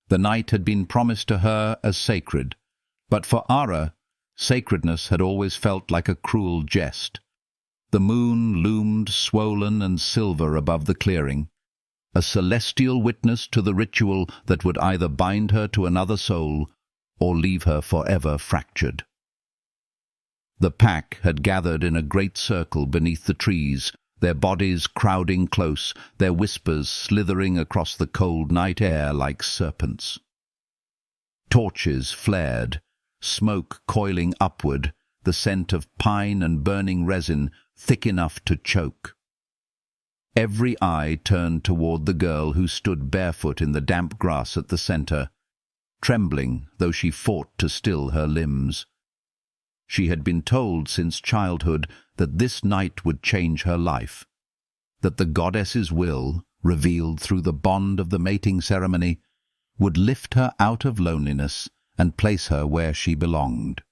The night had been promised to her as sacred, but for Ara, sacredness had always felt like a cruel jest. The moon loomed swollen and silver above the clearing, a celestial witness to the ritual that would either bind her to another soul or leave her forever fractured. The pack had gathered in a great circle beneath the trees, their bodies crowding close, their whispers slithering across the cold night air like serpents. Torches flared, smoke coiling upward, the scent of pine and burning resin thick enough to choke. Every eye turned toward the girl who stood barefoot in the damp grass at the center, trembling though she fought to still her limbs. She had been told since childhood that this night would change her life, that the goddess's will, revealed through the bond of the mating ceremony, would lift her out of loneliness and place her where she belonged.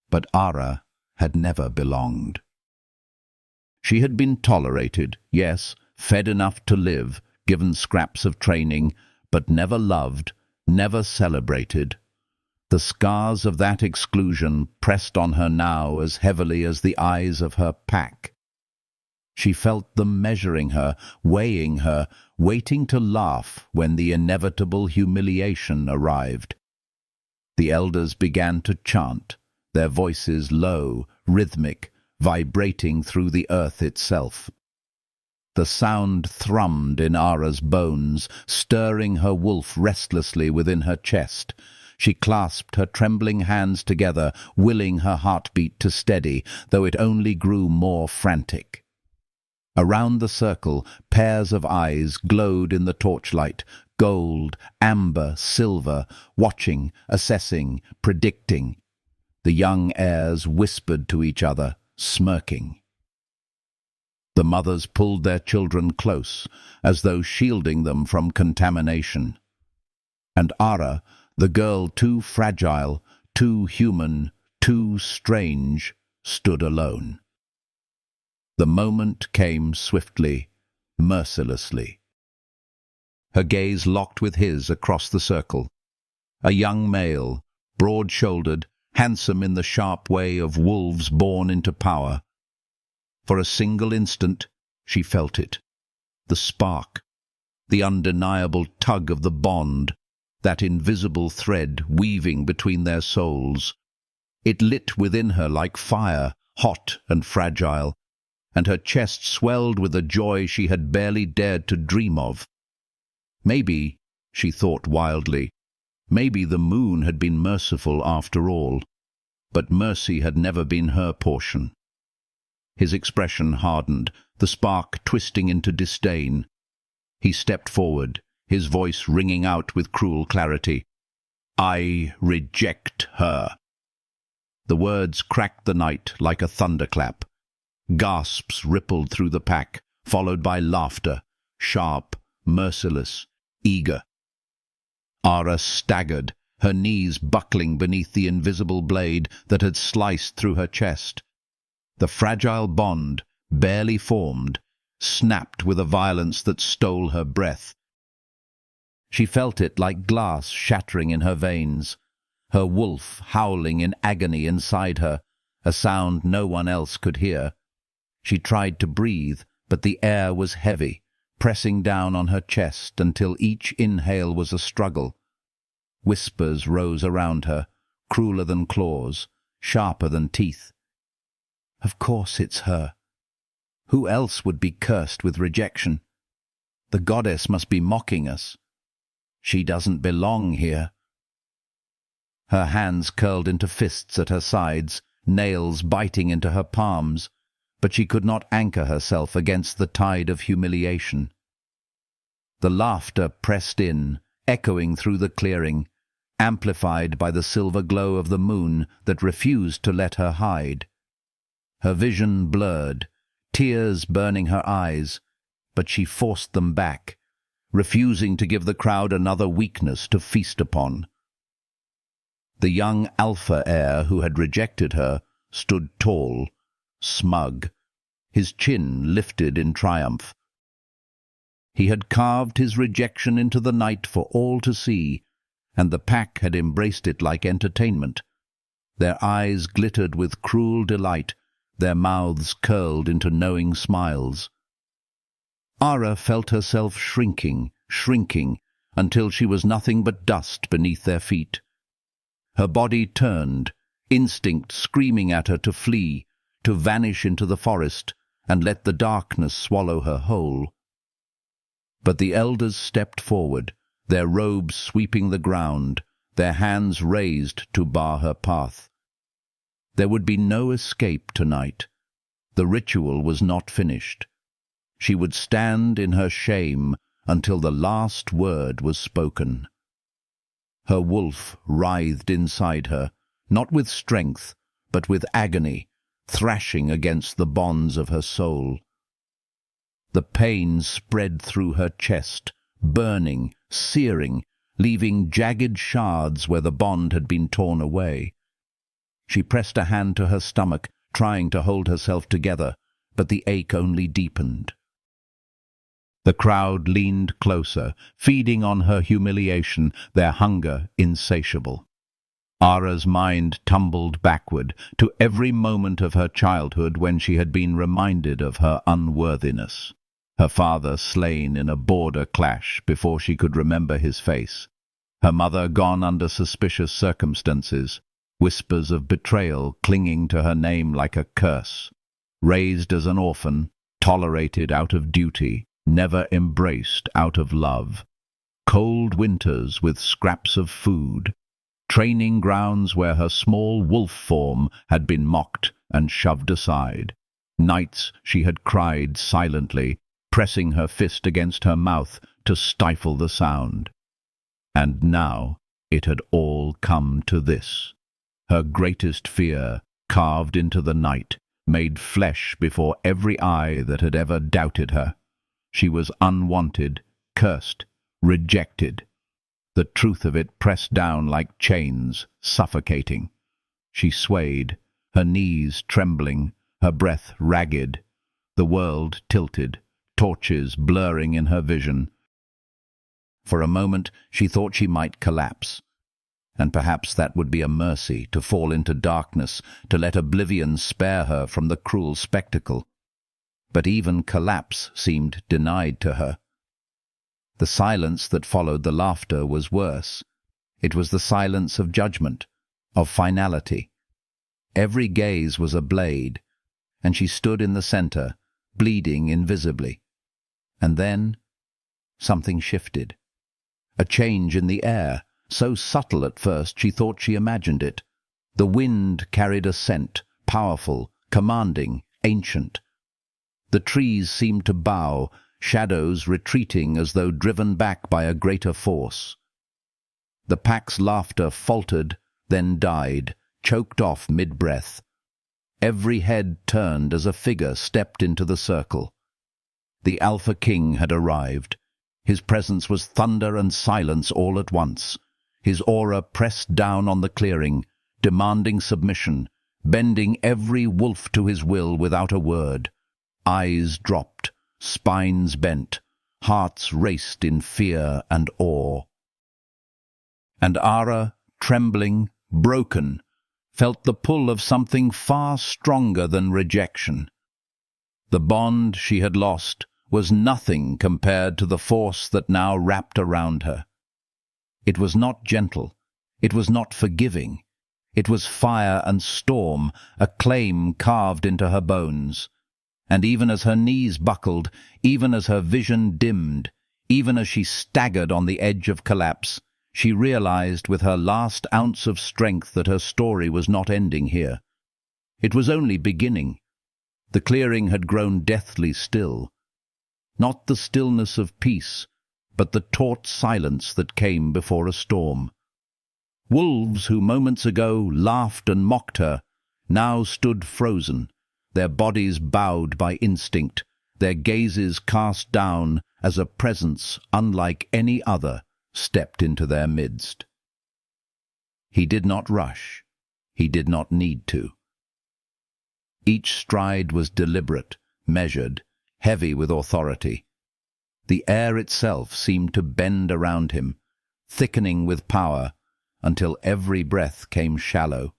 But Ara had never belonged. She had been tolerated, yes, fed enough to live, given scraps of training, but never loved, never celebrated. The scars of that exclusion pressed on her now as heavily as the eyes of her pack. She felt them measuring her, weighing her, waiting to laugh when the inevitable humiliation arrived. The elders began to chant, their voices low, rhythmic, vibrating through the earth itself. The sound thrummed in Ara's bones, stirring her wolf restlessly within her chest. She clasped her trembling hands together, willing her heartbeat to steady, though it only grew more frantic. Around the circle, pairs of eyes glowed in the torchlight, gold, amber, silver, watching, assessing, predicting. The young heirs whispered to each other, smirking. The mothers pulled their children close, as though shielding them from contamination. And Ara, the girl too fragile, too human, too strange, stood alone. The moment came swiftly, mercilessly. Her gaze locked with his across the circle. A young male, broad-shouldered, handsome in the sharp way of wolves born into power. For a single instant, she felt it. The spark, the undeniable tug of the bond, that invisible thread weaving between their souls. It lit within her like fire, hot and fragile, and her chest swelled with a joy she had barely dared to dream of. Maybe, she thought wildly, maybe the moon had been merciful after all, but mercy had never been her portion. His expression hardened, the spark twisting into disdain. He stepped forward, his voice ringing out with cruel clarity. "I reject her." The words cracked the night like a thunderclap. Gasps rippled through the pack, followed by laughter, sharp, merciless, eager. Ara staggered, her knees buckling beneath the invisible blade that had sliced through her chest. The fragile bond, barely formed, snapped with a violence that stole her breath. She felt it like glass shattering in her veins, her wolf howling in agony inside her, a sound no one else could hear. She tried to breathe, but the air was heavy, pressing down on her chest until each inhale was a struggle. Whispers rose around her, crueler than claws, sharper than teeth. Of course it's her. Who else would be cursed with rejection? The goddess must be mocking us. She doesn't belong here. Her hands curled into fists at her sides, nails biting into her palms, but she could not anchor herself against the tide of humiliation. The laughter pressed in, echoing through the clearing, amplified by the silver glow of the moon that refused to let her hide. Her vision blurred, tears burning her eyes, but she forced them back, refusing to give the crowd another weakness to feast upon. The young alpha heir who had rejected her stood tall, smug, his chin lifted in triumph. He had carved his rejection into the night for all to see, and the pack had embraced it like entertainment. Their eyes glittered with cruel delight, their mouths curled into knowing smiles. Ara felt herself shrinking, until she was nothing but dust beneath their feet. Her body turned, instinct screaming at her to flee, to vanish into the forest, and let the darkness swallow her whole. But the elders stepped forward, their robes sweeping the ground, their hands raised to bar her path. There would be no escape tonight. The ritual was not finished. She would stand in her shame until the last word was spoken. Her wolf writhed inside her, not with strength, but with agony, thrashing against the bonds of her soul. The pain spread through her chest, burning, searing, leaving jagged shards where the bond had been torn away. She pressed a hand to her stomach, trying to hold herself together, but the ache only deepened. The crowd leaned closer, feeding on her humiliation, their hunger insatiable. Ara's mind tumbled backward to every moment of her childhood when she had been reminded of her unworthiness. Her father slain in a border clash before she could remember his face. Her mother gone under suspicious circumstances, whispers of betrayal clinging to her name like a curse. Raised as an orphan, tolerated out of duty, never embraced out of love. Cold winters with scraps of food. Training grounds where her small wolf form had been mocked and shoved aside. Nights she had cried silently, pressing her fist against her mouth to stifle the sound. And now it had all come to this. Her greatest fear, carved into the night, made flesh before every eye that had ever doubted her. She was unwanted, cursed, rejected. The truth of it pressed down like chains, suffocating. She swayed, her knees trembling, her breath ragged. The world tilted, torches blurring in her vision. For a moment she thought she might collapse. And perhaps that would be a mercy, to fall into darkness, to let oblivion spare her from the cruel spectacle. But even collapse seemed denied to her. The silence that followed the laughter was worse. It was the silence of judgment, of finality. Every gaze was a blade, and she stood in the center, bleeding invisibly. And then something shifted. A change in the air, so subtle at first she thought she imagined it. The wind carried a scent, powerful, commanding, ancient. The trees seemed to bow, shadows retreating as though driven back by a greater force. The pack's laughter faltered, then died, choked off mid-breath. Every head turned as a figure stepped into the circle. The Alpha King had arrived. His presence was thunder and silence all at once. His aura pressed down on the clearing, demanding submission, bending every wolf to his will without a word. Eyes dropped, spines bent, hearts raced in fear and awe. And Ara, trembling, broken, felt the pull of something far stronger than rejection. The bond she had lost was nothing compared to the force that now wrapped around her. It was not gentle, it was not forgiving. It was fire and storm, a claim carved into her bones. And even as her knees buckled, even as her vision dimmed, even as she staggered on the edge of collapse, she realized with her last ounce of strength that her story was not ending here. It was only beginning. The clearing had grown deathly still. Not the stillness of peace, but the taut silence that came before a storm. Wolves who moments ago laughed and mocked her, now stood frozen, their bodies bowed by instinct, their gazes cast down as a presence unlike any other stepped into their midst. He did not rush. He did not need to. Each stride was deliberate, measured, heavy with authority. The air itself seemed to bend around him, thickening with power, until every breath came shallow.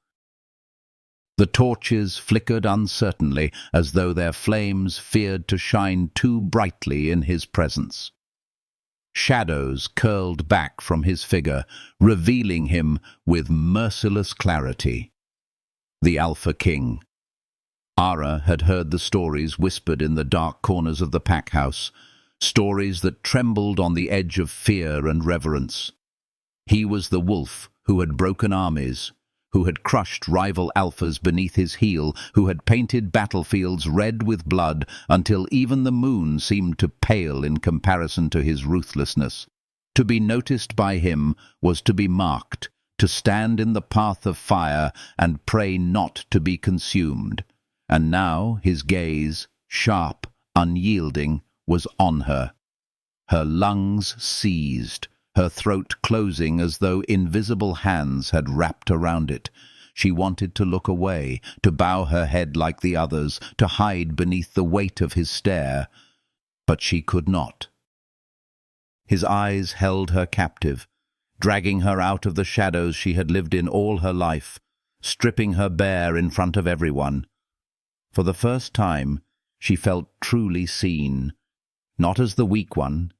The torches flickered uncertainly, as though their flames feared to shine too brightly in his presence. Shadows curled back from his figure, revealing him with merciless clarity. The Alpha King. Ara had heard the stories whispered in the dark corners of the pack house, stories that trembled on the edge of fear and reverence. He was the wolf who had broken armies, who had crushed rival alphas beneath his heel, who had painted battlefields red with blood until even the moon seemed to pale in comparison to his ruthlessness. To be noticed by him was to be marked, to stand in the path of fire and pray not to be consumed. And now his gaze, sharp, unyielding, was on her. Her lungs seized, her throat closing as though invisible hands had wrapped around it. She wanted to look away, to bow her head like the others, to hide beneath the weight of his stare. But she could not. His eyes held her captive, dragging her out of the shadows she had lived in all her life, stripping her bare in front of everyone. For the first time, she felt truly seen, not as the weak one,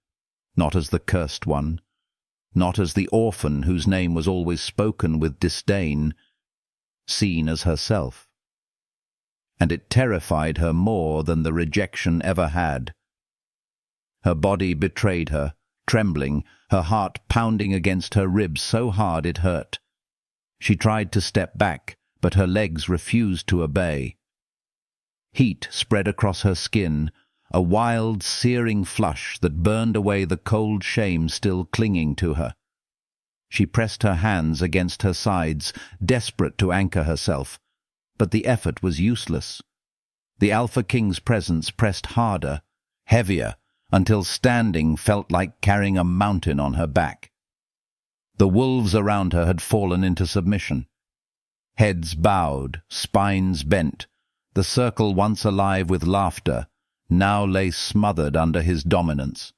not as the cursed one, not as the orphan whose name was always spoken with disdain, seen as herself. And it terrified her more than the rejection ever had. Her body betrayed her, trembling, her heart pounding against her ribs so hard it hurt. She tried to step back, but her legs refused to obey. Heat spread across her skin, a wild, searing flush that burned away the cold shame still clinging to her. She pressed her hands against her sides, desperate to anchor herself, but the effort was useless. The Alpha King's presence pressed harder, heavier, until standing felt like carrying a mountain on her back. The wolves around her had fallen into submission. Heads bowed, spines bent, the circle once alive with laughter now lay smothered under his dominance.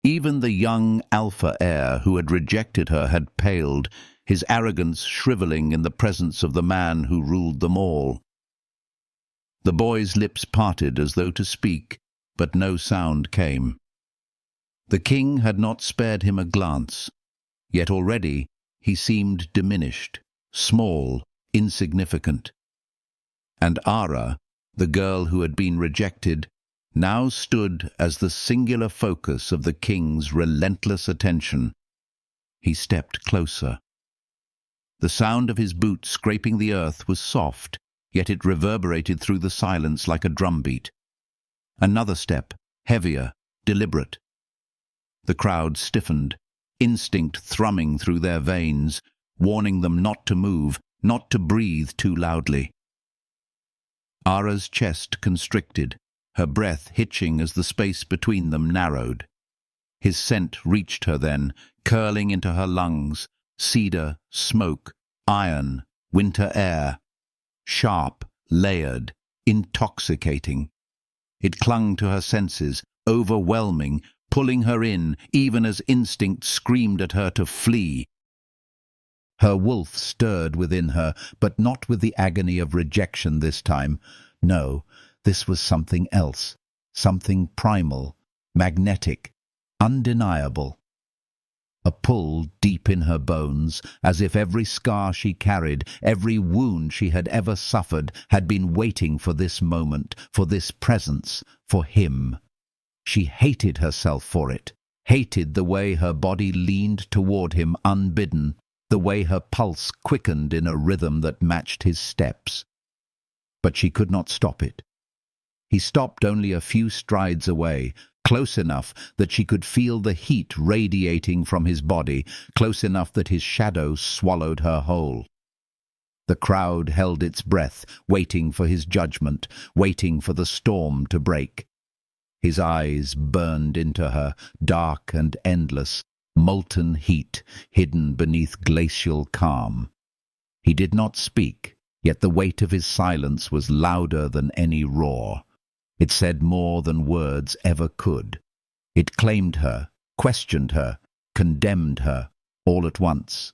Even the young alpha heir who had rejected her had paled, his arrogance shriveling in the presence of the man who ruled them all. The boy's lips parted as though to speak, but no sound came. The king had not spared him a glance, yet already he seemed diminished, small, insignificant. And Ara, the girl who had been rejected, now stood as the singular focus of the king's relentless attention. He stepped closer. The sound of his boots scraping the earth was soft, yet it reverberated through the silence like a drumbeat. Another step, heavier, deliberate. The crowd stiffened, instinct thrumming through their veins, warning them not to move, not to breathe too loudly. Ara's chest constricted, her breath hitching as the space between them narrowed. His scent reached her then, curling into her lungs, cedar, smoke, iron, winter air. Sharp, layered, intoxicating. It clung to her senses, overwhelming, pulling her in, even as instinct screamed at her to flee. Her wolf stirred within her, but not with the agony of rejection this time. No, this was something else, something primal, magnetic, undeniable. A pull deep in her bones, as if every scar she carried, every wound she had ever suffered, had been waiting for this moment, for this presence, for him. She hated herself for it, hated the way her body leaned toward him unbidden, the way her pulse quickened in a rhythm that matched his steps. But she could not stop it. He stopped only a few strides away, close enough that she could feel the heat radiating from his body, close enough that his shadow swallowed her whole. The crowd held its breath, waiting for his judgment, waiting for the storm to break. His eyes burned into her, dark and endless, molten heat hidden beneath glacial calm. He did not speak, yet the weight of his silence was louder than any roar. It said more than words ever could. It claimed her, questioned her, condemned her, all at once.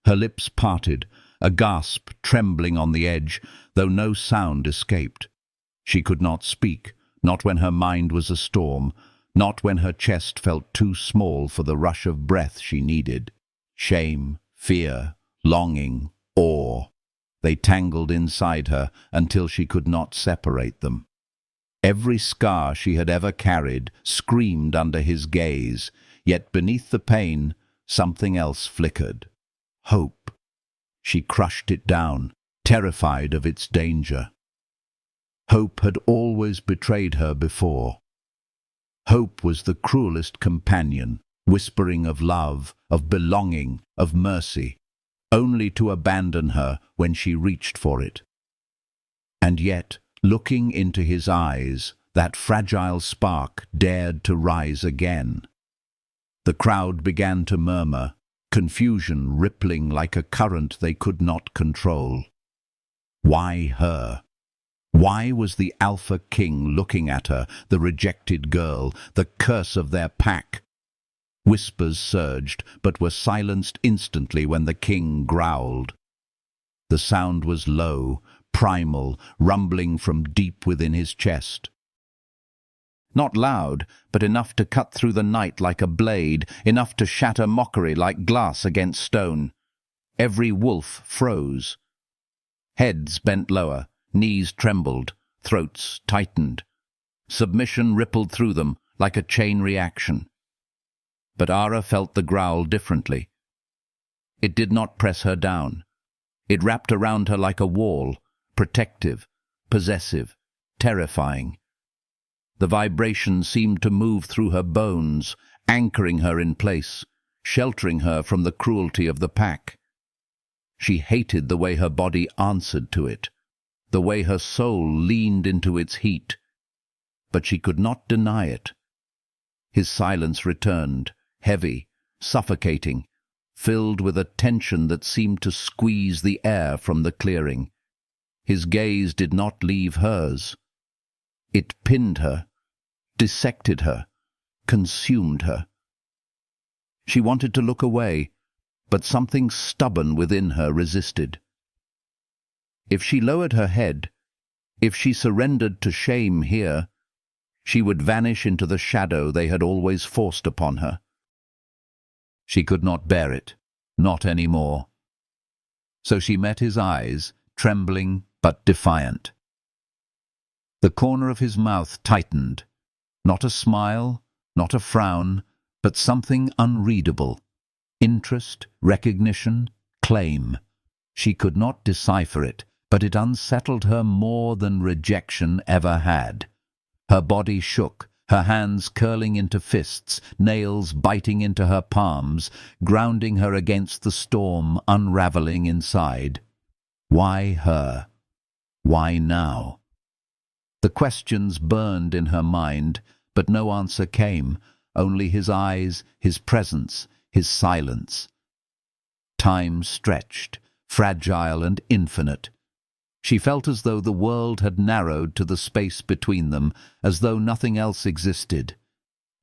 Her lips parted, a gasp trembling on the edge, though no sound escaped. She could not speak, not when her mind was a storm, not when her chest felt too small for the rush of breath she needed. Shame, fear, longing, awe. They tangled inside her until she could not separate them. Every scar she had ever carried screamed under his gaze, yet beneath the pain, something else flickered. Hope. She crushed it down, terrified of its danger. Hope had always betrayed her before. Hope was the cruelest companion, whispering of love, of belonging, of mercy, only to abandon her when she reached for it. And yet, looking into his eyes, that fragile spark dared to rise again. The crowd began to murmur, confusion rippling like a current they could not control. Why her? Why was the Alpha King looking at her, the rejected girl, the curse of their pack? Whispers surged, but were silenced instantly when the king growled. The sound was low, primal, rumbling from deep within his chest. Not loud, but enough to cut through the night like a blade, enough to shatter mockery like glass against stone. Every wolf froze. Heads bent lower, knees trembled, throats tightened. Submission rippled through them like a chain reaction. But Ara felt the growl differently. It did not press her down. It wrapped around her like a wall, protective, possessive, terrifying. The vibration seemed to move through her bones, anchoring her in place, sheltering her from the cruelty of the pack. She hated the way her body answered to it, the way her soul leaned into its heat. But she could not deny it. His silence returned, heavy, suffocating, filled with a tension that seemed to squeeze the air from the clearing. His gaze did not leave hers. It pinned her, dissected her, consumed her. She wanted to look away, but something stubborn within her resisted. If she lowered her head, if she surrendered to shame here, she would vanish into the shadow they had always forced upon her. She could not bear it, not any more. So she met his eyes, trembling but defiant. The corner of his mouth tightened. Not a smile, not a frown, but something unreadable. Interest, recognition, claim. She could not decipher it, but it unsettled her more than rejection ever had. Her body shook, her hands curling into fists, nails biting into her palms, grounding her against the storm unraveling inside. Why her? Why now? The questions burned in her mind, but no answer came, only his eyes, his presence, his silence. Time stretched, fragile and infinite. She felt as though the world had narrowed to the space between them, as though nothing else existed.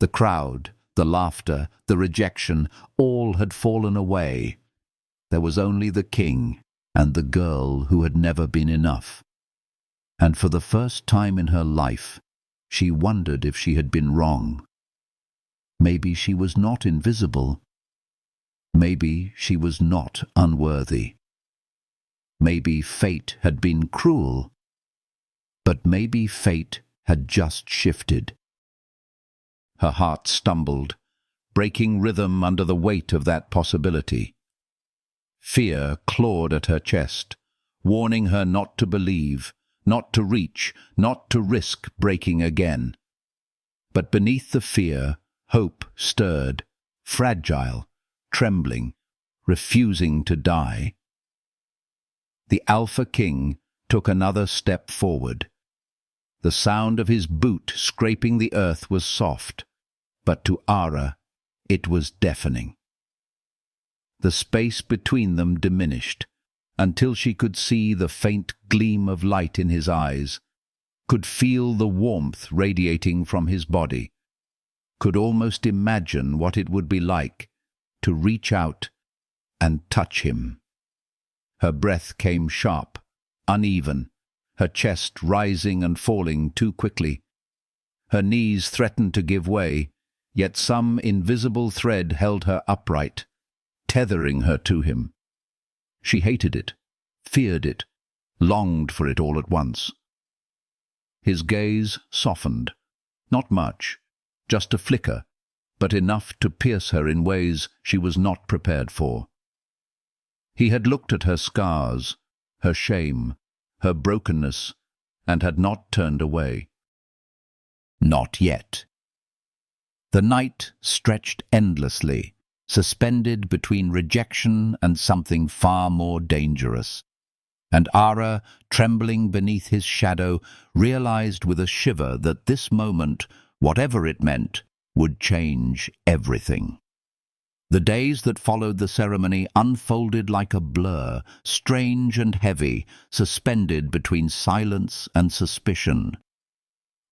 The crowd, the laughter, the rejection, all had fallen away. There was only the king and the girl who had never been enough. And for the first time in her life, she wondered if she had been wrong. Maybe she was not invisible. Maybe she was not unworthy. Maybe fate had been cruel. But maybe fate had just shifted. Her heart stumbled, breaking rhythm under the weight of that possibility. Fear clawed at her chest, warning her not to believe, not to reach, not to risk breaking again. But beneath the fear, hope stirred, fragile, trembling, refusing to die. The Alpha King took another step forward. The sound of his boot scraping the earth was soft, but to Ara it was deafening. The space between them diminished, until she could see the faint gleam of light in his eyes, could feel the warmth radiating from his body, could almost imagine what it would be like to reach out and touch him. Her breath came sharp, uneven, her chest rising and falling too quickly. Her knees threatened to give way, yet some invisible thread held her upright, tethering her to him. She hated it, feared it, longed for it all at once. His gaze softened. Not much, just a flicker, but enough to pierce her in ways she was not prepared for. He had looked at her scars, her shame, her brokenness, and had not turned away. Not yet. The night stretched endlessly, suspended between rejection and something far more dangerous. And Ara, trembling beneath his shadow, realized with a shiver that this moment, whatever it meant, would change everything. The days that followed the ceremony unfolded like a blur, strange and heavy, suspended between silence and suspicion.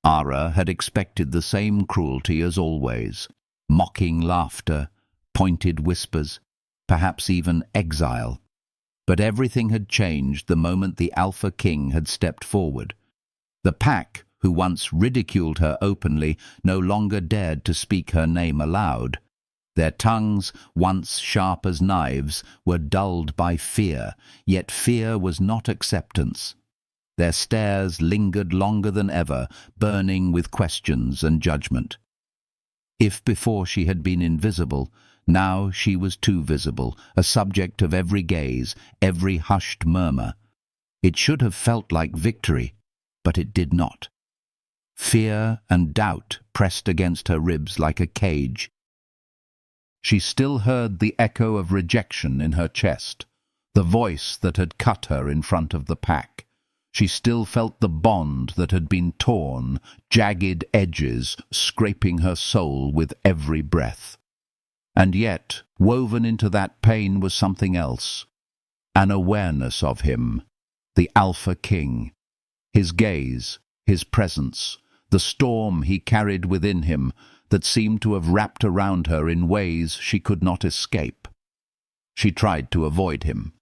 Ara had expected the same cruelty as always, mocking laughter, pointed whispers, perhaps even exile. But everything had changed the moment the Alpha King had stepped forward. The pack, who once ridiculed her openly, no longer dared to speak her name aloud. Their tongues, once sharp as knives, were dulled by fear, yet fear was not acceptance. Their stares lingered longer than ever, burning with questions and judgment. If before she had been invisible, now she was too visible, a subject of every gaze, every hushed murmur. It should have felt like victory, but it did not. Fear and doubt pressed against her ribs like a cage. She still heard the echo of rejection in her chest, the voice that had cut her in front of the pack. She still felt the bond that had been torn, jagged edges scraping her soul with every breath. And yet, woven into that pain was something else, an awareness of him, the Alpha King, his gaze, his presence, the storm he carried within him that seemed to have wrapped around her in ways she could not escape. She tried to avoid him.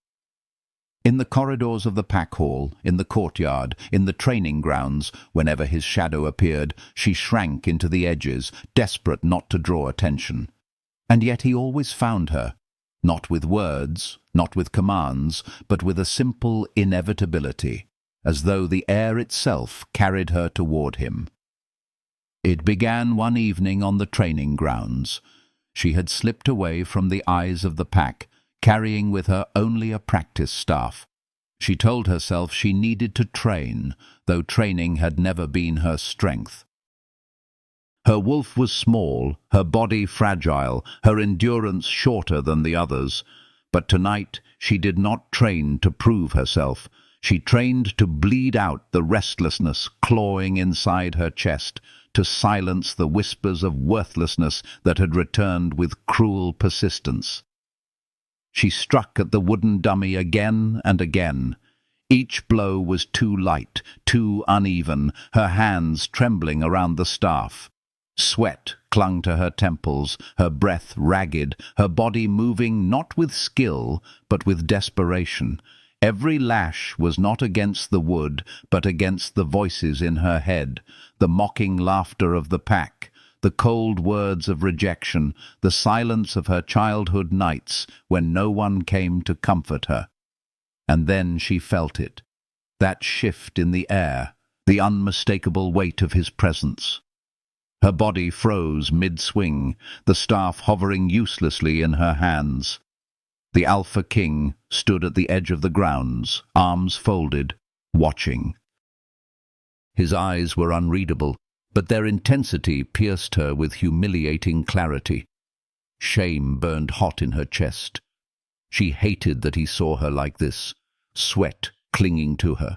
In the corridors of the pack hall, in the courtyard, in the training grounds, whenever his shadow appeared, she shrank into the edges, desperate not to draw attention. And yet he always found her, not with words, not with commands, but with a simple inevitability, as though the air itself carried her toward him. It began one evening on the training grounds. She had slipped away from the eyes of the pack, carrying with her only a practice staff. She told herself she needed to train, though training had never been her strength. Her wolf was small, her body fragile, her endurance shorter than the others. But tonight she did not train to prove herself. She trained to bleed out the restlessness clawing inside her chest, to silence the whispers of worthlessness that had returned with cruel persistence. She struck at the wooden dummy again and again. Each blow was too light, too uneven, her hands trembling around the staff. Sweat clung to her temples, her breath ragged, her body moving not with skill, but with desperation. Every lash was not against the wood, but against the voices in her head, the mocking laughter of the pack, the cold words of rejection, the silence of her childhood nights when no one came to comfort her. And then she felt it, that shift in the air, the unmistakable weight of his presence. Her body froze mid-swing, the staff hovering uselessly in her hands. The Alpha King stood at the edge of the grounds, arms folded, watching. His eyes were unreadable, but their intensity pierced her with humiliating clarity. Shame burned hot in her chest. She hated that he saw her like this, sweat clinging to her,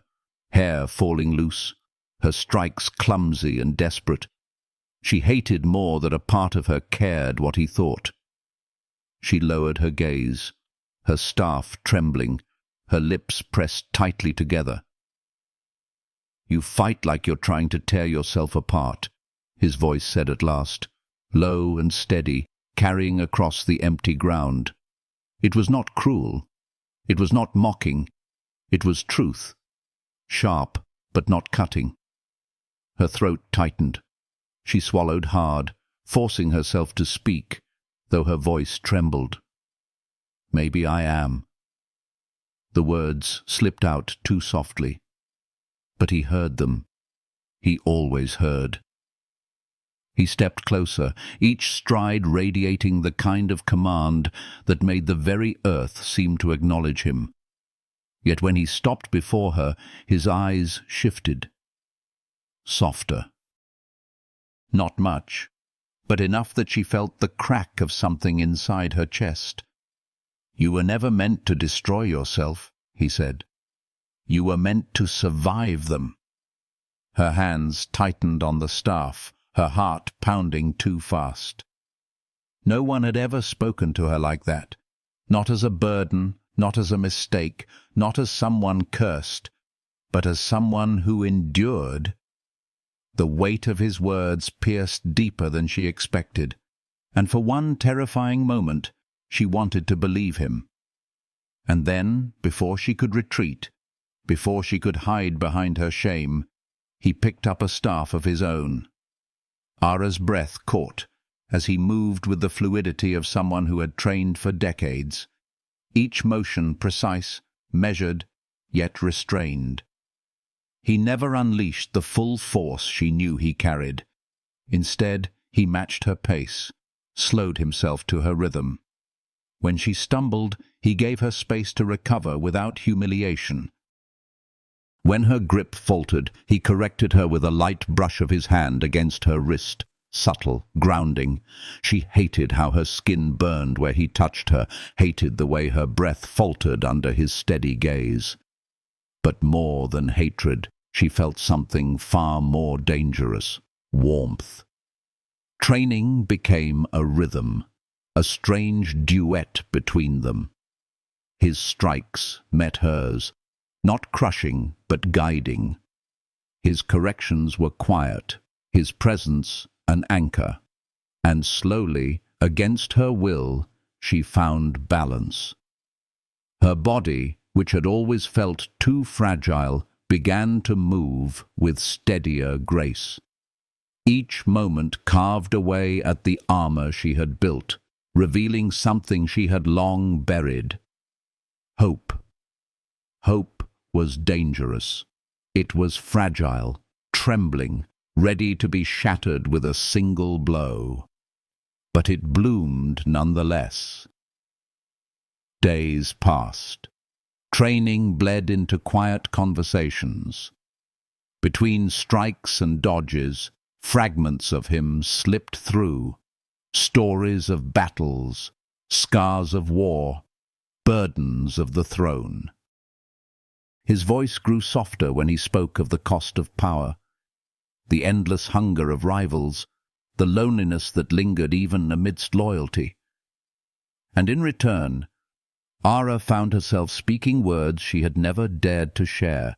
hair falling loose, her strikes clumsy and desperate. She hated more that a part of her cared what he thought. She lowered her gaze, her staff trembling, her lips pressed tightly together. "You fight like you're trying to tear yourself apart," his voice said at last. low and steady, carrying across the empty ground. It was not cruel. It was not mocking. It was truth, sharp but not cutting. Her throat tightened. She swallowed hard, forcing herself to speak, though her voice trembled. "Maybe I am." The words slipped out too softly. But he heard them. He always heard. He stepped closer, each stride radiating the kind of command that made the very earth seem to acknowledge him. Yet when he stopped before her, his eyes shifted. Softer. Not much, but enough that she felt the crack of something inside her chest. "You were never meant to destroy yourself," he said. "You were meant to survive them." Her hands tightened on the staff, her heart pounding too fast. No one had ever spoken to her like that, not as a burden, not as a mistake, not as someone cursed, but as someone who endured. The weight of his words pierced deeper than she expected, and for one terrifying moment she wanted to believe him. And then, before she could retreat, before she could hide behind her shame, he picked up a staff of his own. Ara's breath caught as he moved with the fluidity of someone who had trained for decades, each motion precise, measured, yet restrained. He never unleashed the full force she knew he carried. Instead, he matched her pace, slowed himself to her rhythm. When she stumbled, he gave her space to recover without humiliation. When her grip faltered, he corrected her with a light brush of his hand against her wrist, subtle, grounding. She hated how her skin burned where he touched her, hated the way her breath faltered under his steady gaze. But more than hatred, she felt something far more dangerous: warmth. Training became a rhythm, a strange duet between them. His strikes met hers, not crushing but guiding. His corrections were quiet, his presence an anchor, and slowly, against her will, she found balance. Her body, which had always felt too fragile, began to move with steadier grace. Each moment carved away at the armor she had built, revealing something she had long buried: hope. Hope was dangerous. It was fragile, trembling, ready to be shattered with a single blow. But it bloomed nonetheless. Days passed. Training bled into quiet conversations. Between strikes and dodges, fragments of him slipped through. Stories of battles, scars of war, burdens of the throne. His voice grew softer when he spoke of the cost of power, the endless hunger of rivals, the loneliness that lingered even amidst loyalty. And in return, Ara found herself speaking words she had never dared to share: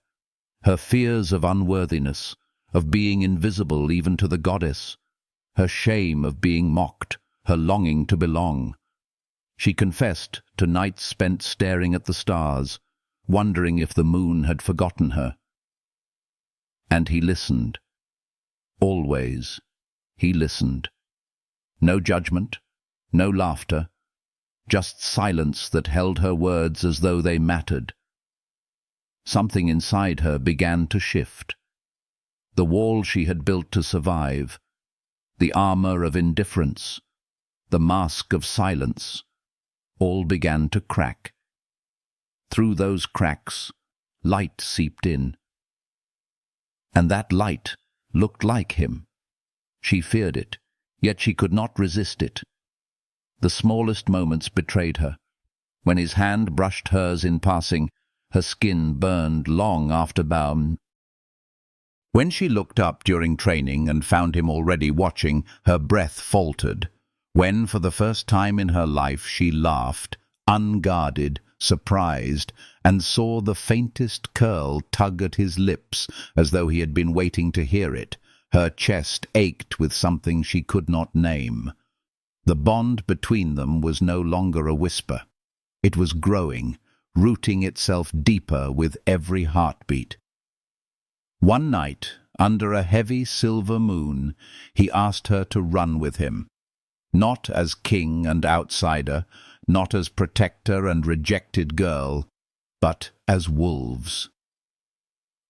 her fears of unworthiness, of being invisible even to the goddess, her shame of being mocked, her longing to belong. She confessed to nights spent staring at the stars, wondering if the moon had forgotten her. And he listened. Always he listened. No judgment, no laughter, just silence that held her words as though they mattered. Something inside her began to shift. The wall she had built to survive, the armor of indifference, the mask of silence, all began to crack. Through those cracks, light seeped in. And that light looked like him. She feared it, yet she could not resist it. The smallest moments betrayed her. When his hand brushed hers in passing, her skin burned long after Baum. When she looked up during training and found him already watching, her breath faltered. When, for the first time in her life, she laughed, unguarded, surprised, and saw the faintest curl tug at his lips, as though he had been waiting to hear it, Her chest ached with something she could not name. The bond between them was no longer a whisper. It was growing, rooting itself deeper with every heartbeat. One night, under a heavy silver moon, he asked her to run with him. Not as king and outsider, not as protector and rejected girl, but as wolves.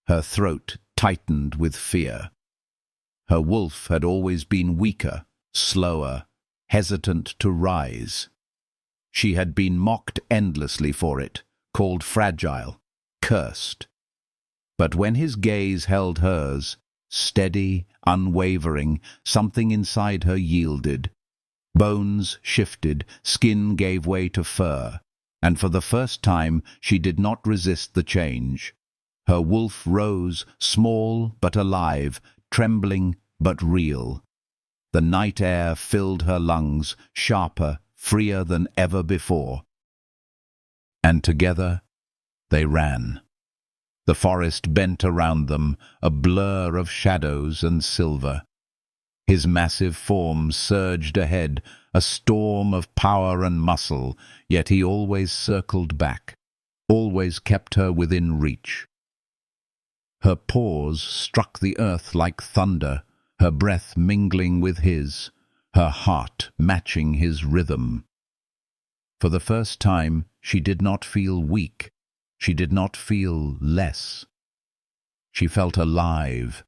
Her throat tightened with fear. Her wolf had always been weaker, slower, hesitant to rise. She had been mocked endlessly for it, called fragile, cursed. But when his gaze held hers, steady, unwavering, something inside her yielded. Bones shifted, skin gave way to fur, and for the first time she did not resist the change. Her wolf rose, small but alive, trembling but real. The night air filled her lungs, sharper, freer than ever before. And together they ran. The forest bent around them, a blur of shadows and silver. His massive form surged ahead, a storm of power and muscle, yet he always circled back, always kept her within reach. Her paws struck the earth like thunder, her breath mingling with his, her heart matching his rhythm. For the first time, she did not feel weak. She did not feel less. She felt alive,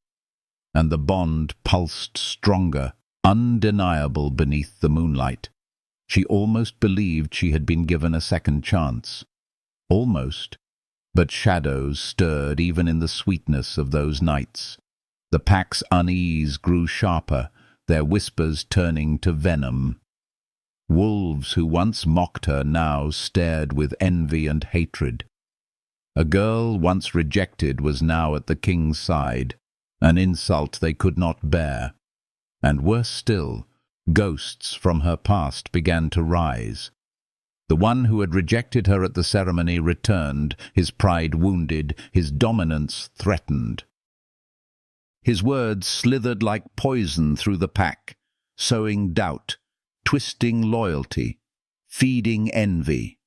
and the bond pulsed stronger, undeniable beneath the moonlight. She almost believed she had been given a second chance. Almost. But shadows stirred even in the sweetness of those nights. The pack's unease grew sharper, their whispers turning to venom. Wolves who once mocked her now stared with envy and hatred. A girl once rejected was now at the king's side, an insult they could not bear. And worse still, ghosts from her past began to rise. The one who had rejected her at the ceremony returned, his pride wounded, his dominance threatened. His words slithered like poison through the pack, sowing doubt, twisting loyalty, feeding envy.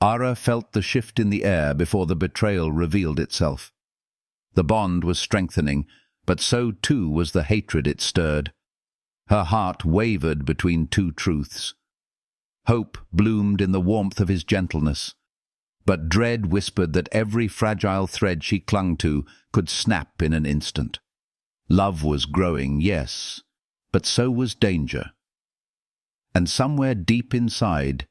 Ara felt the shift in the air before the betrayal revealed itself. The bond was strengthening, but so too was the hatred it stirred. Her heart wavered between two truths. Hope bloomed in the warmth of his gentleness, but dread whispered that every fragile thread she clung to could snap in an instant. Love was growing, yes, but so was danger. And somewhere deep inside,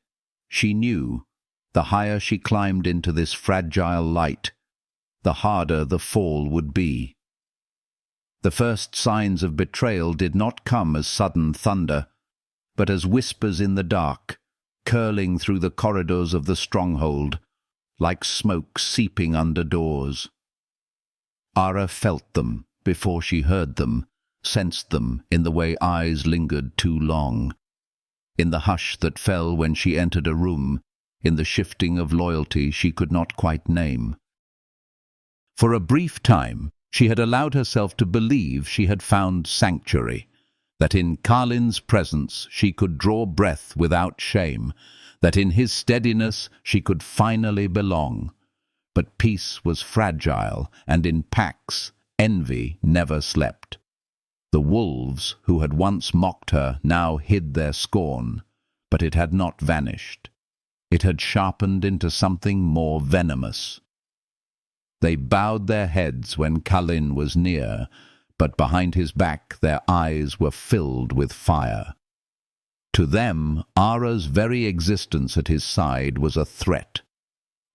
she knew, the higher she climbed into this fragile light, the harder the fall would be. The first signs of betrayal did not come as sudden thunder, but as whispers in the dark, curling through the corridors of the stronghold, like smoke seeping under doors. Ara felt them before she heard them, sensed them in the way eyes lingered too long, in the hush that fell when she entered a room, in the shifting of loyalty she could not quite name. For a brief time, she had allowed herself to believe she had found sanctuary, that in Kalin's presence she could draw breath without shame, that in his steadiness she could finally belong. But peace was fragile, and in packs, envy never slept. The wolves who had once mocked her now hid their scorn, but it had not vanished. It had sharpened into something more venomous. They bowed their heads when Kalin was near, but behind his back their eyes were filled with fire. To them, Ara's very existence at his side was a threat,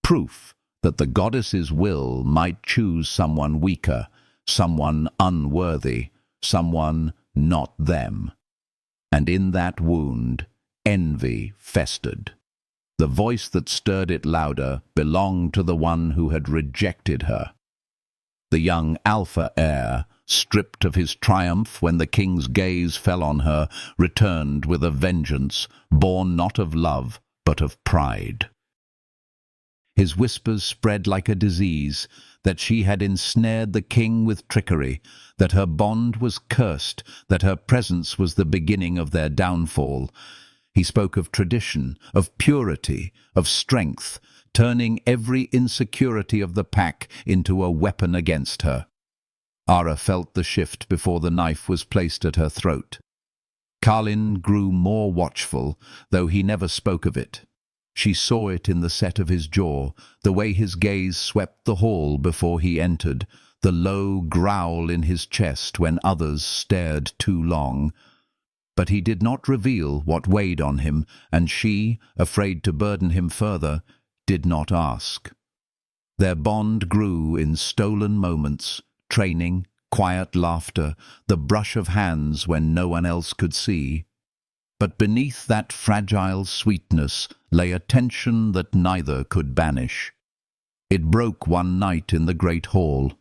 proof that the goddess's will might choose someone weaker, someone unworthy, someone not them. And in that wound, envy festered. The voice that stirred it louder belonged to the one who had rejected her. The young alpha heir, stripped of his triumph when the king's gaze fell on her, returned with a vengeance, born not of love, but of pride. His whispers spread like a disease, that she had ensnared the king with trickery, that her bond was cursed, that her presence was the beginning of their downfall. He spoke of tradition, of purity, of strength, turning every insecurity of the pack into a weapon against her. Ara felt the shift before the knife was placed at her throat. Carlin grew more watchful, though he never spoke of it. She saw it in the set of his jaw, the way his gaze swept the hall before he entered, the low growl in his chest when others stared too long. But he did not reveal what weighed on him, and she, afraid to burden him further, did not ask. Their bond grew in stolen moments, training, quiet laughter, the brush of hands when no one else could see. But beneath that fragile sweetness lay a tension that neither could banish. It broke one night in the great hall.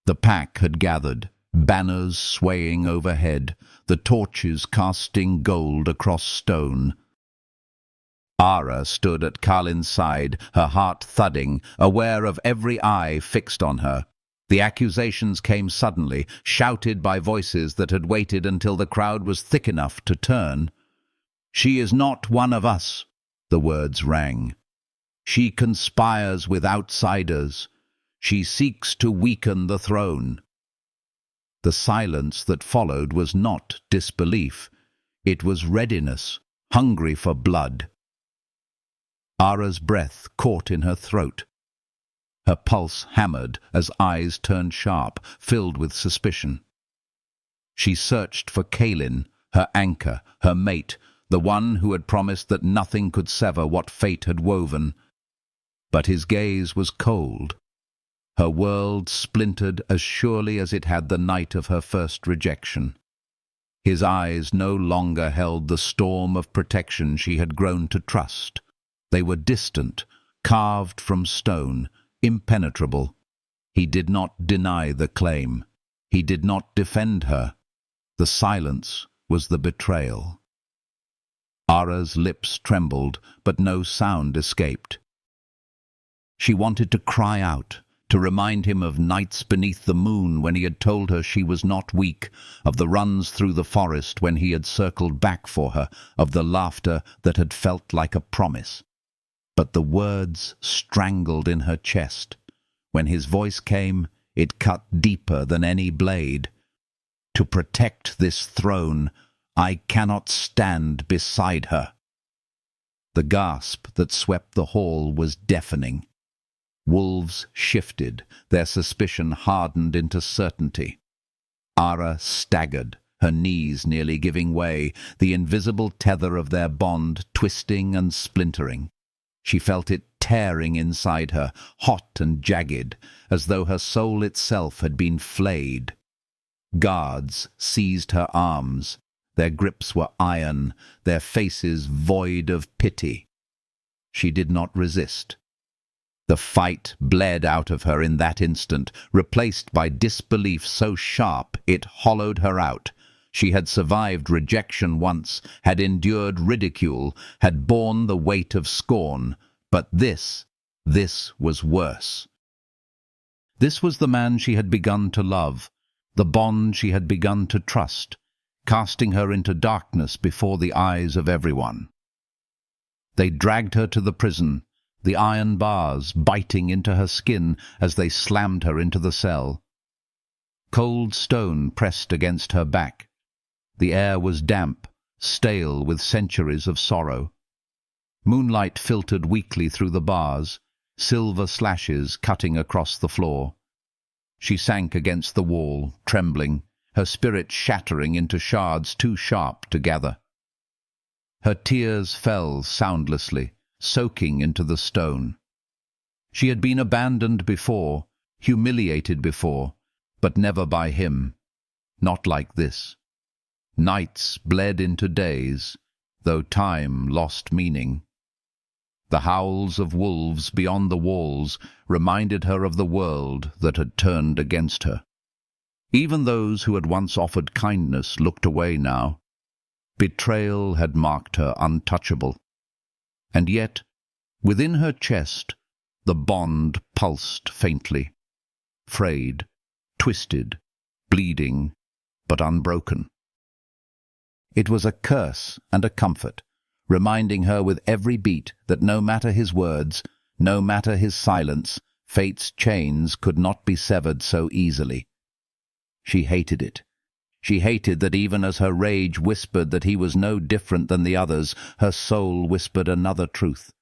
The pack had gathered, banners swaying overhead, the torches casting gold across stone. Ara stood at Carlin's side, her heart thudding, aware of every eye fixed on her. The accusations came suddenly, shouted by voices that had waited until the crowd was thick enough to turn. "She is not one of us," the words rang. "She conspires with outsiders. She seeks to weaken the throne." The silence that followed was not disbelief. It was readiness, hungry for blood. Ara's breath caught in her throat. Her pulse hammered as eyes turned sharp, filled with suspicion. She searched for Kalin, her anchor, her mate, the one who had promised that nothing could sever what fate had woven. But his gaze was cold. Her world splintered as surely as it had the night of her first rejection. His eyes no longer held the storm of protection she had grown to trust. They were distant, carved from stone, impenetrable. He did not deny the claim. He did not defend her. The silence was the betrayal. Ara's lips trembled, but no sound escaped. She wanted to cry out, to remind him of nights beneath the moon when he had told her she was not weak, of the runs through the forest when he had circled back for her, of the laughter that had felt like a promise. But the words strangled in her chest. When his voice came, it cut deeper than any blade. "To protect this throne, I cannot stand beside her." The gasp that swept the hall was deafening. Wolves shifted, their suspicion hardened into certainty. Ara staggered, her knees nearly giving way, the invisible tether of their bond twisting and splintering. She felt it tearing inside her, hot and jagged, as though her soul itself had been flayed. Guards seized her arms. Their grips were iron, their faces void of pity. She did not resist. The fight bled out of her in that instant, replaced by disbelief so sharp it hollowed her out. She had survived rejection once, had endured ridicule, had borne the weight of scorn. But this was worse. This was the man she had begun to love, the bond she had begun to trust, casting her into darkness before the eyes of everyone. They dragged her to the prison, the iron bars biting into her skin as they slammed her into the cell. Cold stone pressed against her back. The air was damp, stale with centuries of sorrow. Moonlight filtered weakly through the bars, silver slashes cutting across the floor. She sank against the wall, trembling, her spirit shattering into shards too sharp to gather. Her tears fell soundlessly, soaking into the stone. She had been abandoned before, humiliated before, but never by him. Not like this. Nights bled into days, though time lost meaning. The howls of wolves beyond the walls reminded her of the world that had turned against her. Even those who had once offered kindness looked away now. Betrayal had marked her untouchable. And yet, within her chest, The bond pulsed faintly, frayed, twisted, bleeding, but unbroken. It was a curse and a comfort, reminding her with every beat that no matter his words, no matter his silence, fate's chains could not be severed so easily. She hated it. She hated that even as her rage whispered that he was no different than the others, her soul whispered another truth.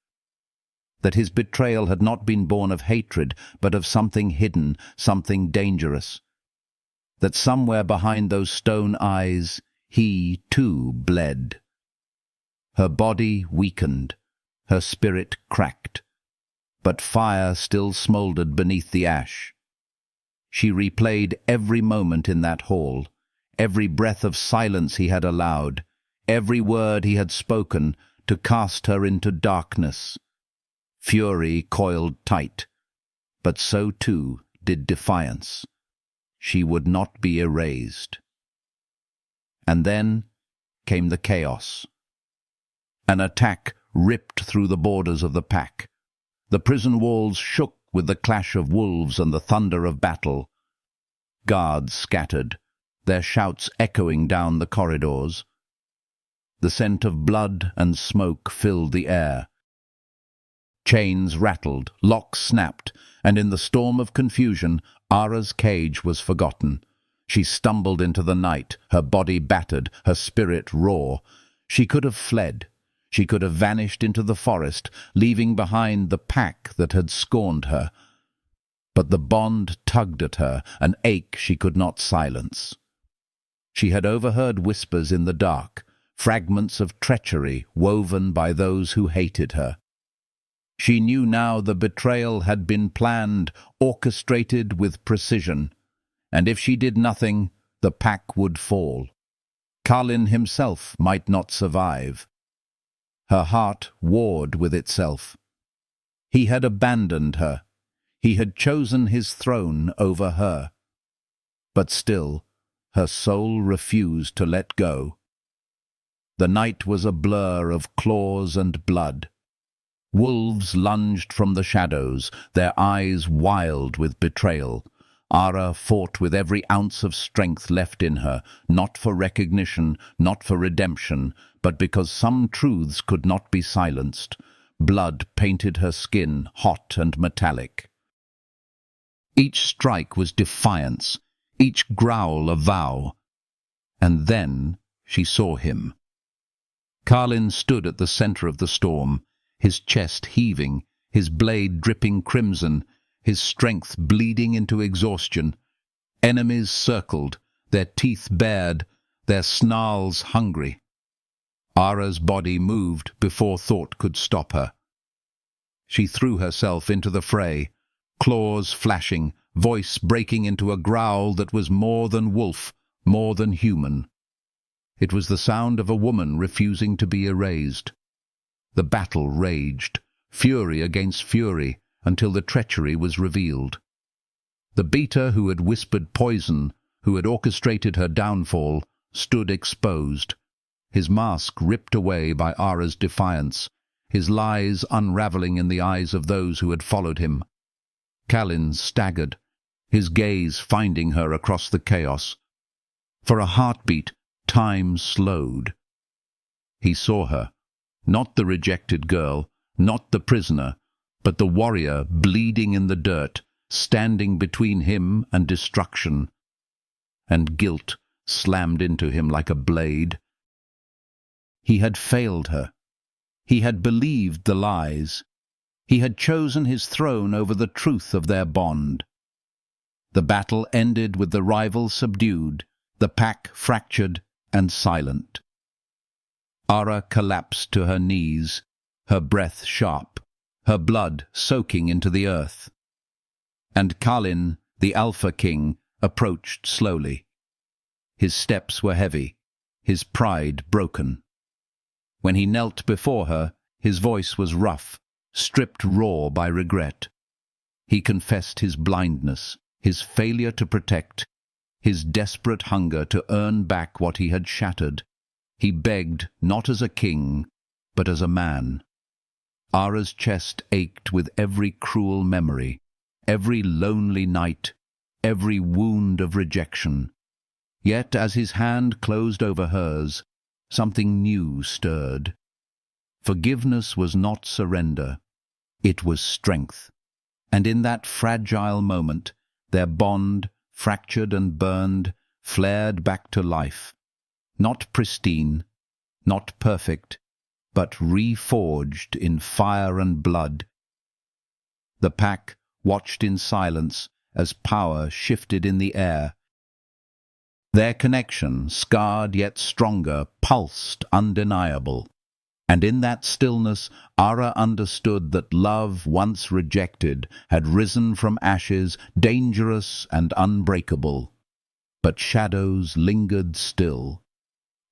That his betrayal had not been born of hatred, but of something hidden, something dangerous. That somewhere behind those stone eyes, he, too, bled. Her body weakened, her spirit cracked, but fire still smouldered beneath the ash. She replayed every moment in that hall, every breath of silence he had allowed, every word he had spoken to cast her into darkness. Fury coiled tight, but so too did defiance. She would not be erased. And then came the chaos. An attack ripped through the borders of the pack. The prison walls shook with the clash of wolves and the thunder of battle. Guards scattered, their shouts echoing down the corridors. The scent of blood and smoke filled the air. Chains rattled, locks snapped, and in the storm of confusion, Ara's cage was forgotten. She stumbled into the night, her body battered, her spirit raw. She could have fled. She could have vanished into the forest, leaving behind the pack that had scorned her. But the bond tugged at her, an ache she could not silence. She had overheard whispers in the dark, fragments of treachery woven by those who hated her. She knew now the betrayal had been planned, orchestrated with precision, and if she did nothing, the pack would fall. Kalin himself might not survive. Her heart warred with itself. He had abandoned her. He had chosen his throne over her. But still, her soul refused to let go. The night was a blur of claws and blood. Wolves lunged from the shadows, their eyes wild with betrayal. Ara fought with every ounce of strength left in her, not for recognition, not for redemption, but because some truths could not be silenced. Blood painted her skin hot and metallic. Each strike was defiance, each growl a vow. And then she saw him. Kalin stood at the center of the storm, his chest heaving, his blade dripping crimson, his strength bleeding into exhaustion. Enemies circled, their teeth bared, their snarls hungry. Ara's body moved before thought could stop her. She threw herself into the fray, claws flashing, voice breaking into a growl that was more than wolf, more than human. It was the sound of a woman refusing to be erased. The battle raged, fury against fury, until the treachery was revealed. The beater who had whispered poison, who had orchestrated her downfall, stood exposed, his mask ripped away by Ara's defiance, his lies unraveling in the eyes of those who had followed him. Kalin staggered, his gaze finding her across the chaos. For a heartbeat, time slowed. He saw her, not the rejected girl, not the prisoner, but the warrior bleeding in the dirt, standing between him and destruction. And guilt slammed into him like a blade. He had failed her. He had believed the lies. He had chosen his throne over the truth of their bond. The battle ended with the rival subdued, the pack fractured and silent. Ara collapsed to her knees, her breath sharp, her blood soaking into the earth. And Kalin, the Alpha King, approached slowly. His steps were heavy, his pride broken. When he knelt before her, his voice was rough, stripped raw by regret. He confessed his blindness, his failure to protect, his desperate hunger to earn back what he had shattered. He begged not as a king, but as a man. Ara's chest ached with every cruel memory, every lonely night, every wound of rejection. Yet as his hand closed over hers, something new stirred. Forgiveness was not surrender, it was strength. And in that fragile moment, their bond, fractured and burned, flared back to life. Not pristine, not perfect, but reforged in fire and blood. The pack watched in silence as power shifted in the air. Their connection, scarred yet stronger, pulsed undeniable. And in that stillness, Ara understood that love, once rejected, had risen from ashes, dangerous and unbreakable. But shadows lingered still.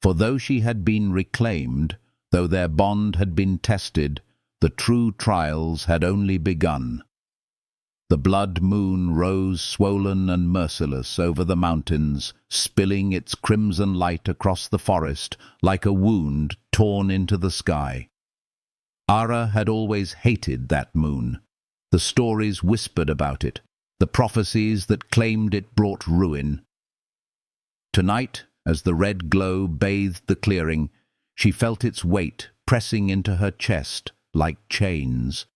For though she had been reclaimed, though their bond had been tested, the true trials had only begun. The blood moon rose swollen and merciless over the mountains, spilling its crimson light across the forest like a wound torn into the sky. Ara had always hated that moon. The stories whispered about it, the prophecies that claimed it brought ruin. Tonight, as the red glow bathed the clearing, she felt its weight pressing into her chest like chains.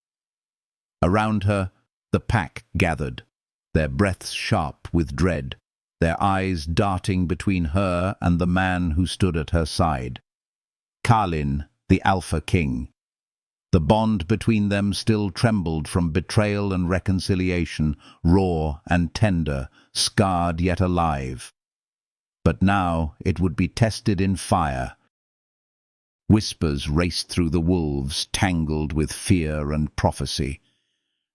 Around her, the pack gathered, their breaths sharp with dread, their eyes darting between her and the man who stood at her side. Kalin, the Alpha King. The bond between them still trembled from betrayal and reconciliation, raw and tender, scarred yet alive. But now it would be tested in fire. Whispers raced through the wolves, tangled with fear and prophecy.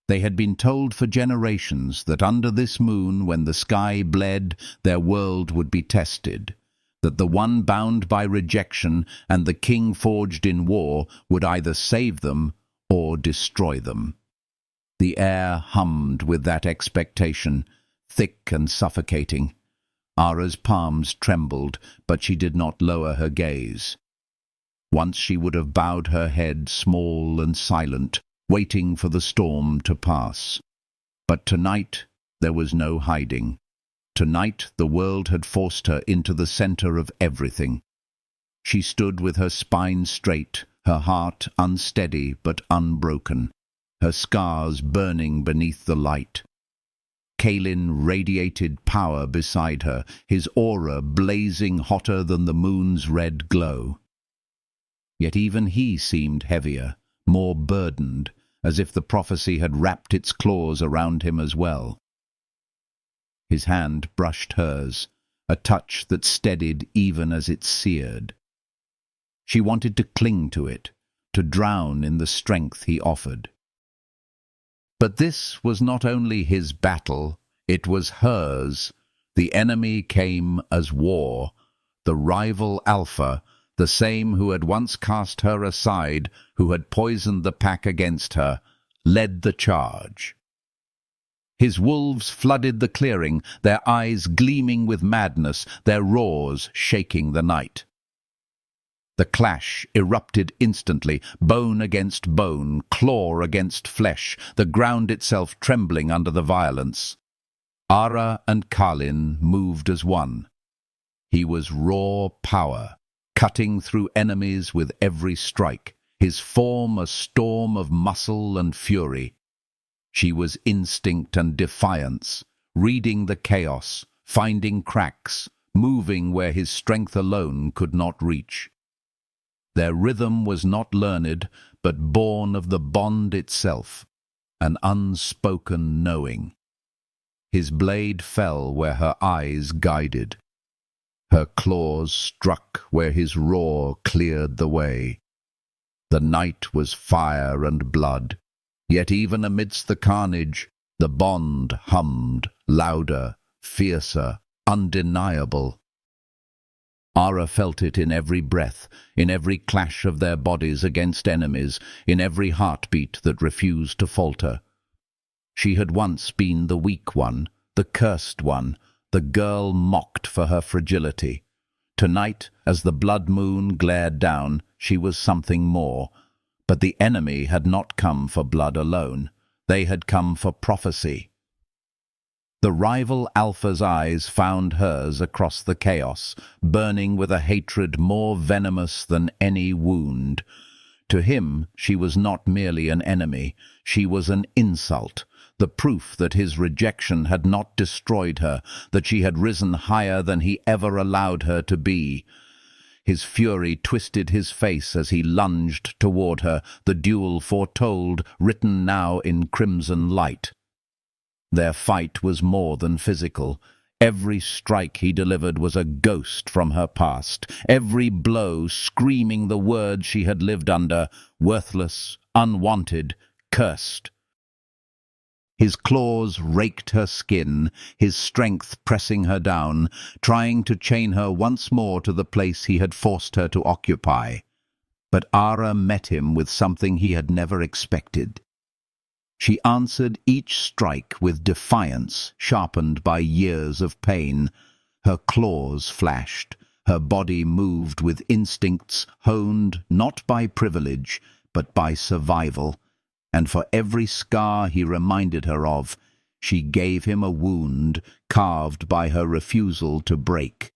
They had been told for generations that under this moon, when the sky bled, their world would be tested, that the one bound by rejection and the king forged in war would either save them or destroy them. The air hummed with that expectation, thick and suffocating. Ara's palms trembled, but she did not lower her gaze. Once she would have bowed her head, small and silent, waiting for the storm to pass. But tonight there was no hiding. Tonight the world had forced her into the center of everything. She stood with her spine straight, her heart unsteady but unbroken, her scars burning beneath the light. Kalin radiated power beside her, his aura blazing hotter than the moon's red glow. Yet even he seemed heavier, more burdened, as if the prophecy had wrapped its claws around him as well. His hand brushed hers, a touch that steadied even as it seared. She wanted to cling to it, to drown in the strength he offered. But this was not only his battle, it was hers. The enemy came as war, the rival Alpha, the same who had once cast her aside, who had poisoned the pack against her, led the charge. His wolves flooded the clearing, their eyes gleaming with madness, their roars shaking the night. The clash erupted instantly, bone against bone, claw against flesh, the ground itself trembling under the violence. Ara and Kalin moved as one. He was raw power, cutting through enemies with every strike, his form a storm of muscle and fury. She was instinct and defiance, reading the chaos, finding cracks, moving where his strength alone could not reach. Their rhythm was not learned, but born of the bond itself, an unspoken knowing. His blade fell where her eyes guided. Her claws struck where his roar cleared the way. The night was fire and blood, yet even amidst the carnage, the bond hummed, louder, fiercer, undeniable. Ara felt it in every breath, in every clash of their bodies against enemies, in every heartbeat that refused to falter. She had once been the weak one, the cursed one, the girl mocked for her fragility. Tonight, as the blood moon glared down, she was something more. But the enemy had not come for blood alone. They had come for prophecy. The rival Alpha's eyes found hers across the chaos, burning with a hatred more venomous than any wound. To him, she was not merely an enemy, she was an insult, the proof that his rejection had not destroyed her, that she had risen higher than he ever allowed her to be. His fury twisted his face as he lunged toward her, the duel foretold, written now in crimson light. Their fight was more than physical. Every strike he delivered was a ghost from her past, every blow screaming the words she had lived under, worthless, unwanted, cursed. His claws raked her skin, his strength pressing her down, trying to chain her once more to the place he had forced her to occupy. But Ara met him with something he had never expected. She answered each strike with defiance, sharpened by years of pain. Her claws flashed, her body moved with instincts honed not by privilege, but by survival. And for every scar he reminded her of, she gave him a wound carved by her refusal to break.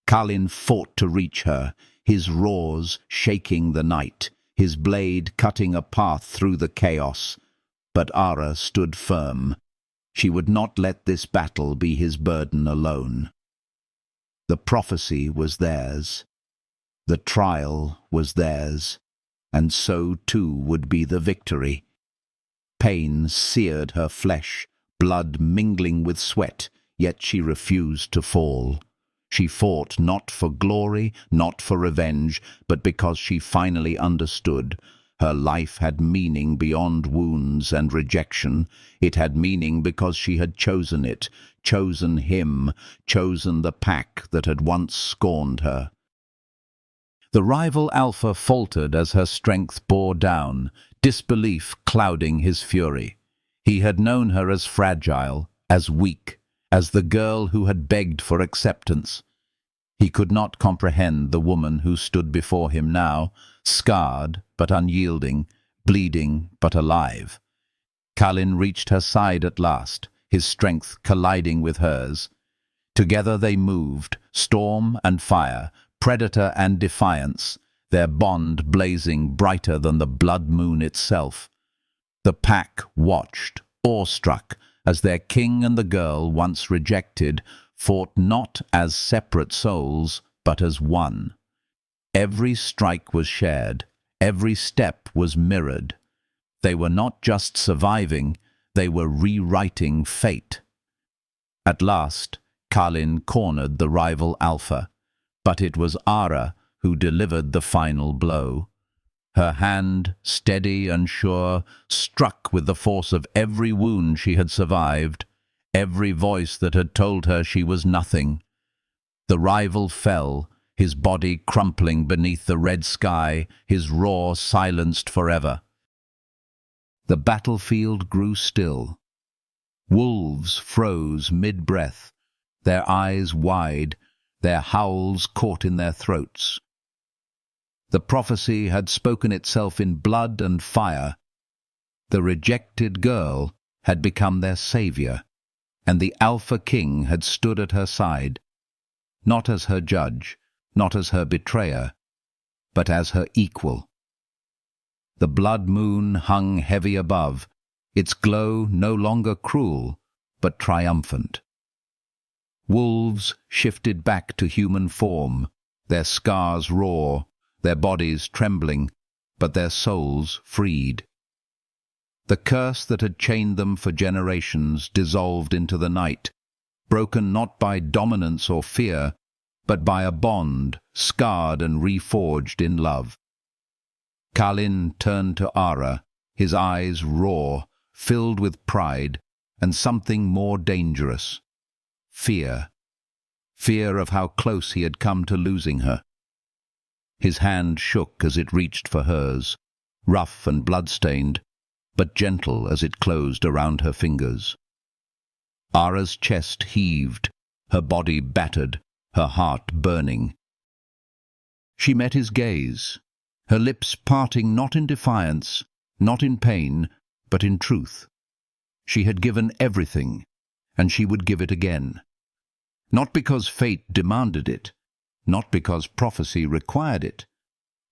Kalin fought to reach her, his roars shaking the night, his blade cutting a path through the chaos. But Ara stood firm. She would not let this battle be his burden alone. The prophecy was theirs. The trial was theirs. And so too would be the victory. Pain seared her flesh, blood mingling with sweat, yet she refused to fall. She fought not for glory, not for revenge, but because she finally understood. Her life had meaning beyond wounds and rejection. It had meaning because she had chosen it, chosen him, chosen the pack that had once scorned her. The rival Alpha faltered as her strength bore down, disbelief clouding his fury. He had known her as fragile, as weak, as the girl who had begged for acceptance. He could not comprehend the woman who stood before him now, scarred but unyielding, bleeding but alive. Kalin reached her side at last, his strength colliding with hers. Together they moved, storm and fire, predator and defiance, their bond blazing brighter than the blood moon itself. The pack watched, awestruck, as their king and the girl, once rejected, fought not as separate souls, but as one. Every strike was shared, every step was mirrored. They were not just surviving, they were rewriting fate. At last, Kalin cornered the rival Alpha, but it was Ara who delivered the final blow. Her hand, steady and sure, struck with the force of every wound she had survived, every voice that had told her she was nothing. The rival fell, his body crumpling beneath the red sky, his roar silenced forever. The battlefield grew still. Wolves froze mid-breath, their eyes wide, their howls caught in their throats. The prophecy had spoken itself in blood and fire. The rejected girl had become their savior, and the Alpha King had stood at her side, not as her judge, not as her betrayer, but as her equal. The blood moon hung heavy above, its glow no longer cruel, but triumphant. Wolves shifted back to human form, their scars raw, their bodies trembling, but their souls freed. The curse that had chained them for generations dissolved into the night, broken not by dominance or fear, but by a bond scarred and reforged in love. Kalin turned to Ara, his eyes raw, filled with pride, and something more dangerous. Fear. Fear of how close he had come to losing her. His hand shook as it reached for hers, rough and blood-stained, but gentle as it closed around her fingers. Ara's chest heaved, her body battered, her heart burning. She met his gaze, her lips parting not in defiance, not in pain, but in truth. She had given everything, and she would give it again. Not because fate demanded it, not because prophecy required it,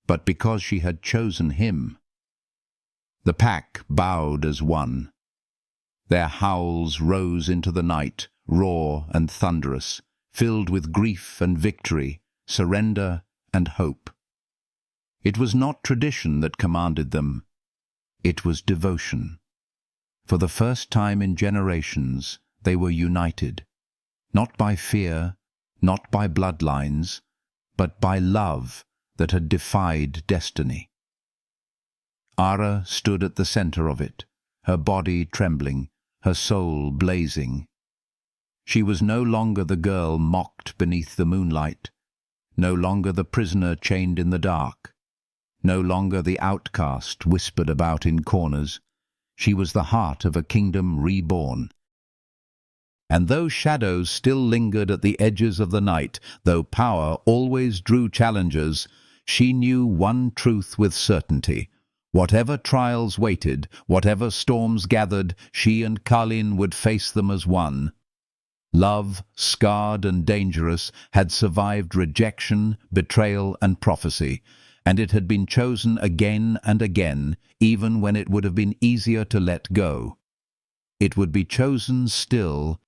but because she had chosen him. The pack bowed as one. Their howls rose into the night, raw and thunderous, filled with grief and victory, surrender and hope. It was not tradition that commanded them. It was devotion. For the first time in generations, they were united, not by fear, not by bloodlines, but by love that had defied destiny. Ara stood at the center of it, her body trembling, her soul blazing. She was no longer the girl mocked beneath the moonlight, no longer the prisoner chained in the dark, no longer the outcast whispered about in corners. She was the heart of a kingdom reborn. And though shadows still lingered at the edges of the night, though power always drew challengers, she knew one truth with certainty. Whatever trials waited, whatever storms gathered, she and Kalin would face them as one. Love, scarred and dangerous, had survived rejection, betrayal and prophecy, and it had been chosen again and again, even when it would have been easier to let go. It would be chosen still